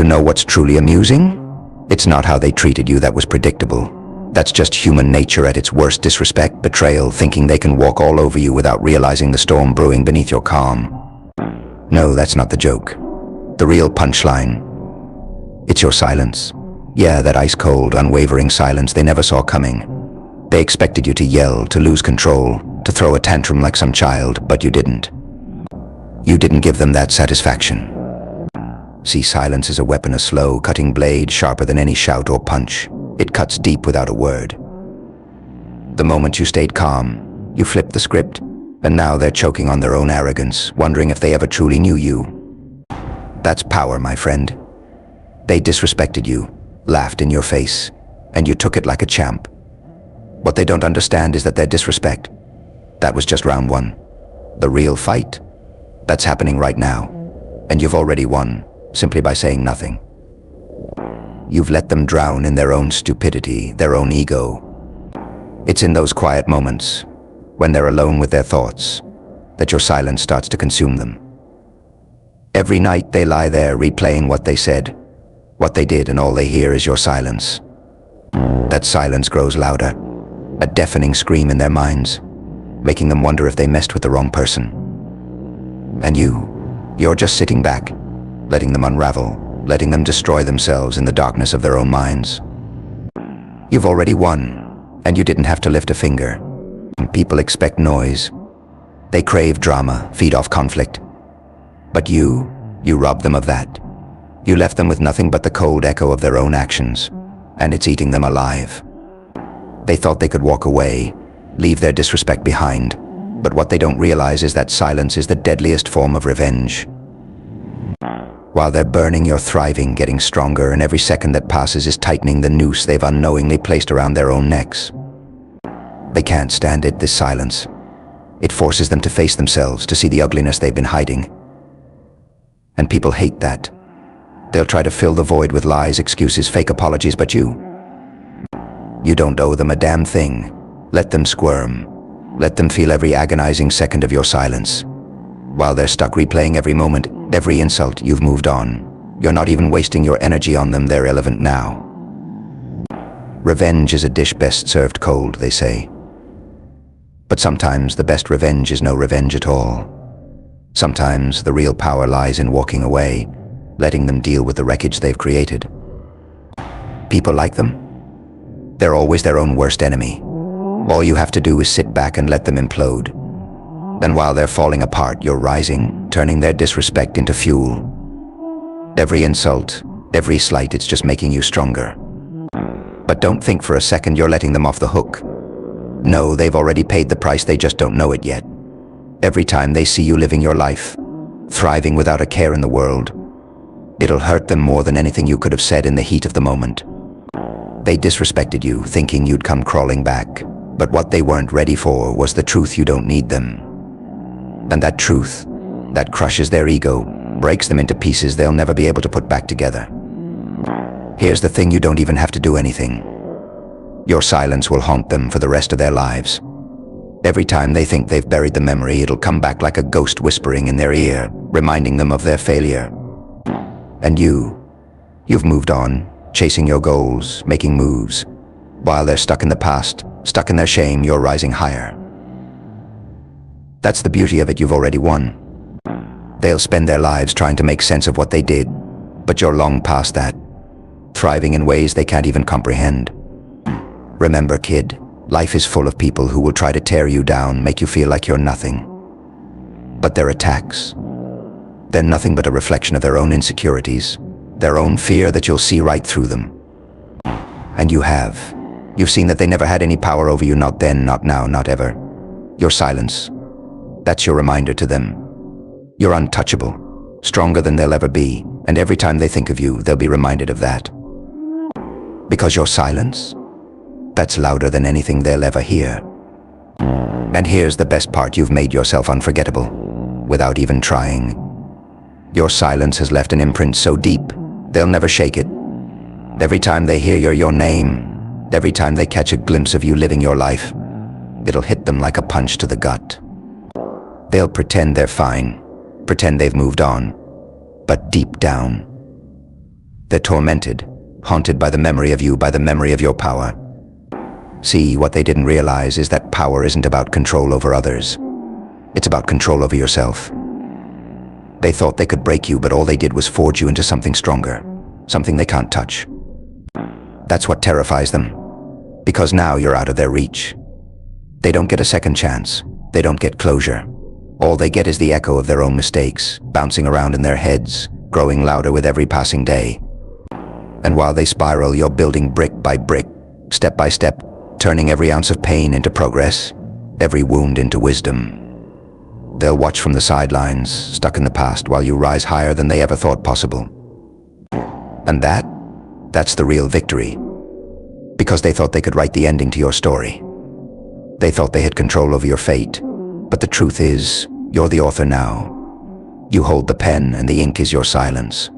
know what's truly amusing? It's not how they treated you that was predictable. That's just human nature at its worst: disrespect, betrayal, thinking they can walk all over you without realizing the storm brewing beneath your calm. No, that's not the joke. The real punchline. It's your silence. Yeah, that ice-cold, unwavering silence they never saw coming. They expected you to yell, to lose control, to throw a tantrum like some child, but you didn't. You didn't give them that satisfaction. See, silence is a weapon, a slow, cutting blade, sharper than any shout or punch. It cuts deep without a word. The moment you stayed calm, you flipped the script, and now they're choking on their own arrogance, wondering if they ever truly knew you. That's power, my friend. They disrespected you, laughed in your face, and you took it like a champ. What they don't understand is that their disrespect, that was just round one. The real fight, that's happening right now, and you've already won, simply by saying nothing. You've let them drown in their own stupidity, their own ego. It's in those quiet moments, when they're alone with their thoughts, that your silence starts to consume them. Every night they lie there replaying what they said, what they did, and all they hear is your silence. That silence grows louder, a deafening scream in their minds, making them wonder if they messed with the wrong person. And you're just sitting back, letting them unravel, letting them destroy themselves in the darkness of their own minds. You've already won, and you didn't have to lift a finger. People expect noise. They crave drama, feed off conflict. But you robbed them of that. You left them with nothing but the cold echo of their own actions, and it's eating them alive. They thought they could walk away, leave their disrespect behind, but what they don't realize is that silence is the deadliest form of revenge. While they're burning, you're thriving, getting stronger, and every second that passes is tightening the noose they've unknowingly placed around their own necks. They can't stand it, this silence. It forces them to face themselves, to see the ugliness they've been hiding. And people hate that. They'll try to fill the void with lies, excuses, fake apologies, but you don't owe them a damn thing. Let them squirm. Let them feel every agonizing second of your silence. While they're stuck replaying every moment, every insult, you've moved on. You're not even wasting your energy on them, they're irrelevant now. Revenge is a dish best served cold, they say. But sometimes the best revenge is no revenge at all. Sometimes the real power lies in walking away, letting them deal with the wreckage they've created. People like them. They're always their own worst enemy. All you have to do is sit back and let them implode. Then while they're falling apart, you're rising, turning their disrespect into fuel. Every insult, every slight, it's just making you stronger. But don't think for a second you're letting them off the hook. No, they've already paid the price, they just don't know it yet. Every time they see you living your life, thriving without a care in the world, it'll hurt them more than anything you could have said in the heat of the moment. They disrespected you, thinking you'd come crawling back. But what they weren't ready for was the truth: you don't need them. And that truth, that crushes their ego, breaks them into pieces they'll never be able to put back together. Here's the thing: you don't even have to do anything. Your silence will haunt them for the rest of their lives. Every time they think they've buried the memory, it'll come back like a ghost whispering in their ear, reminding them of their failure. And you've moved on, chasing your goals, making moves. While they're stuck in the past, stuck in their shame, you're rising higher. That's the beauty of it: you've already won. They'll spend their lives trying to make sense of what they did, but you're long past that, thriving in ways they can't even comprehend. Remember, kid, life is full of people who will try to tear you down, make you feel like you're nothing. But their attacks, they're nothing but a reflection of their own insecurities, their own fear that you'll see right through them. And you have. You've seen that they never had any power over you, not then, not now, not ever. Your silence, that's your reminder to them. You're untouchable, stronger than they'll ever be, and every time they think of you, they'll be reminded of that. Because your silence, that's louder than anything they'll ever hear. And here's the best part: you've made yourself unforgettable, without even trying. Your silence has left an imprint so deep, they'll never shake it. Every time they hear your name, every time they catch a glimpse of you living your life, it'll hit them like a punch to the gut. They'll pretend they're fine, pretend they've moved on, but deep down, They're tormented, haunted by the memory of you, by the memory of your power. See, what they didn't realize is that power isn't about control over others. It's about control over yourself. They thought they could break you, but all they did was forge you into something stronger, something they can't touch. That's what terrifies them, because now you're out of their reach. They don't get a second chance. They don't get closure. All they get is the echo of their own mistakes, bouncing around in their heads, growing louder with every passing day. And while they spiral, you're building brick by brick, step by step, turning every ounce of pain into progress, every wound into wisdom. They'll watch from the sidelines, stuck in the past, while you rise higher than they ever thought possible. And that's the real victory. Because they thought they could write the ending to your story. They thought they had control over your fate. But the truth is, you're the author now. You hold the pen and the ink is your silence.